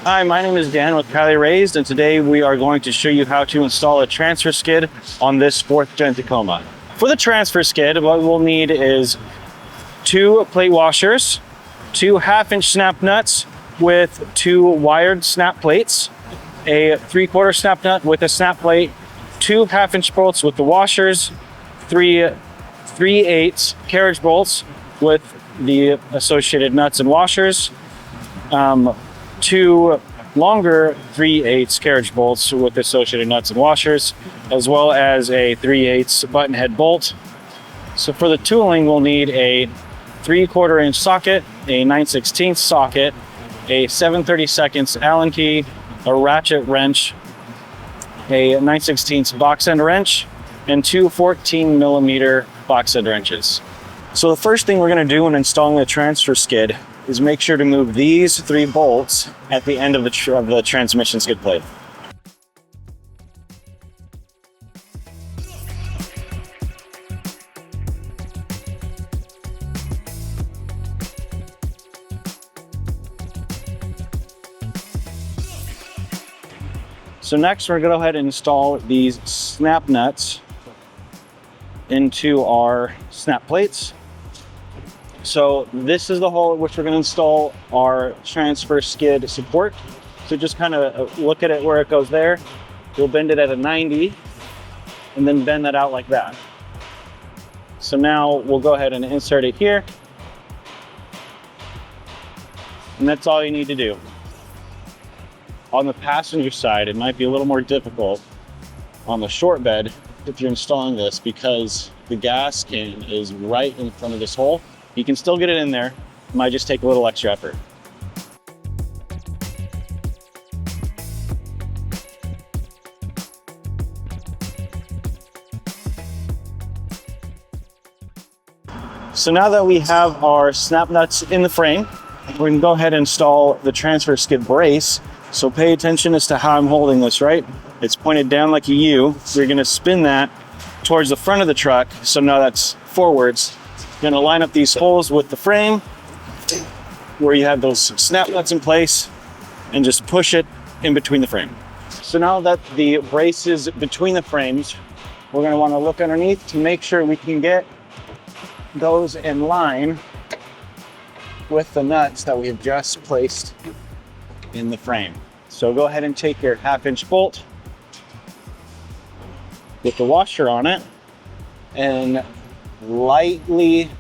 Hi, my name is Dan with Cali, and today we are going to show you how to install a transfer skid on this 4th gen Tacoma. For the transfer skid, what we'll need is 2 plate washers, 2 1/2-inch snap nuts with 2 wired snap plates, a 3/4 snap nut with a snap plate, 2 1/2-inch bolts with the washers, 3 3/8 carriage bolts with the associated nuts and washers, 2 longer 3/8 carriage bolts with associated nuts and washers, as well as a 3/8 button head bolt. So for the tooling, we'll need a 3/4 inch socket, a 9/16 socket, a 7/32 Allen key, a ratchet wrench, a 9/16 box end wrench, and 2 14mm box end wrenches. So the first thing we're going to do when installing the transfer skid is make sure to move these 3 bolts at the end of the transmission skid plate. So next we're going to go ahead and install these snap nuts into our snap plates. So this is the hole at which we're going to install our transfer skid support. So just kind of look at it where it goes there. We'll bend it at a 90 and then bend that out like that. So now we'll go ahead and insert it here. And that's all you need to do. On the passenger side, it might be a little more difficult on the short bed if you're installing this because the gas can is right in front of this hole. You can still get it in there. It might just take a little extra effort. So now that we have our snap nuts in the frame, we're going to go ahead and install the transfer skid brace. So pay attention as to how I'm holding this, right? It's pointed down like a U. We're going to spin that towards the front of the truck. So now that's forwards. You're going to line up these holes with the frame where you have those snap nuts in place and just push it in between the frame. So now that the brace is between the frames, we're going to want to look underneath to make sure we can get those in line with the nuts that we have just placed in the frame. So go ahead and take your 1/2-inch bolt with the washer on it and lightly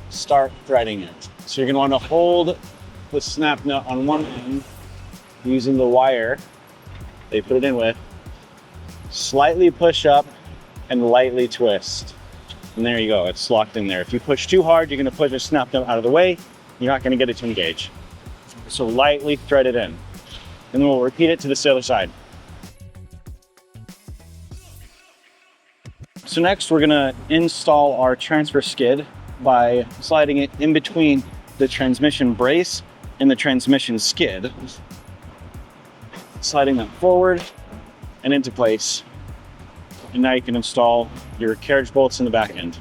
start threading it. So you're going to want to hold the snap nut on one end using the wire they put it in with, slightly push up and lightly twist. And there you go, it's locked in there. If you push too hard, you're going to push the snap nut out of the way. You're not going to get it to engage. So lightly thread it in. And then we'll repeat it to the other side. So next we're going to install our transfer skid by sliding it in between the transmission brace and the transmission skid. Sliding them forward and into place. And now you can install your carriage bolts in the back end.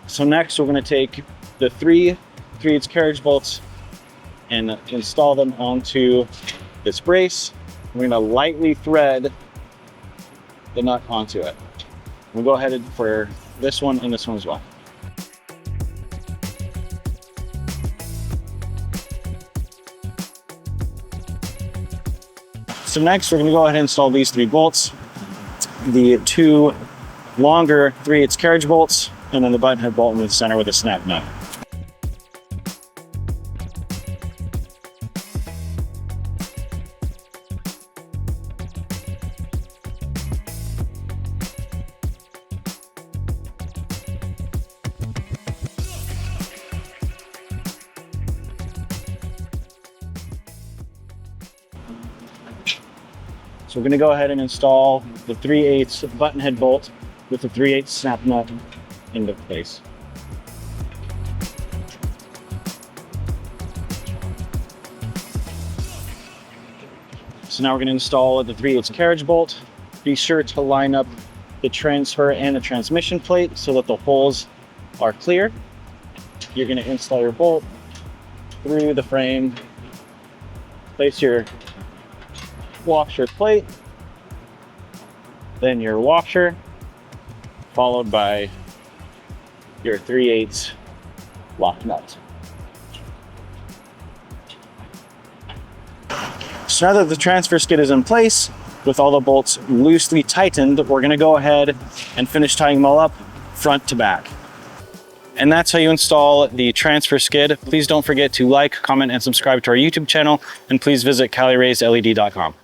So next we're going to take the 3/8 carriage bolts and install them onto this brace. We're going to lightly thread the nut onto it. We'll go ahead for this one and this one as well. So next we're going to go ahead and install these 3 bolts. The 2 longer 3/8 carriage bolts and then the button head bolt in the center with a snap nut. So we're going to go ahead and install the 3/8 button head bolt with the 3/8 snap nut into place. So now we're going to install the 3/8 carriage bolt. Be sure to line up the transfer and the transmission plate so that the holes are clear. You're going to install your bolt through the frame, place your washer plate, then your washer, followed by your 3/8 lock nut. So now that the transfer skid is in place, with all the bolts loosely tightened, we're gonna go ahead and finish tying them all up front to back. And that's how you install the transfer skid. Please don't forget to like, comment, and subscribe to our YouTube channel, and please visit CaliRaysLED.com.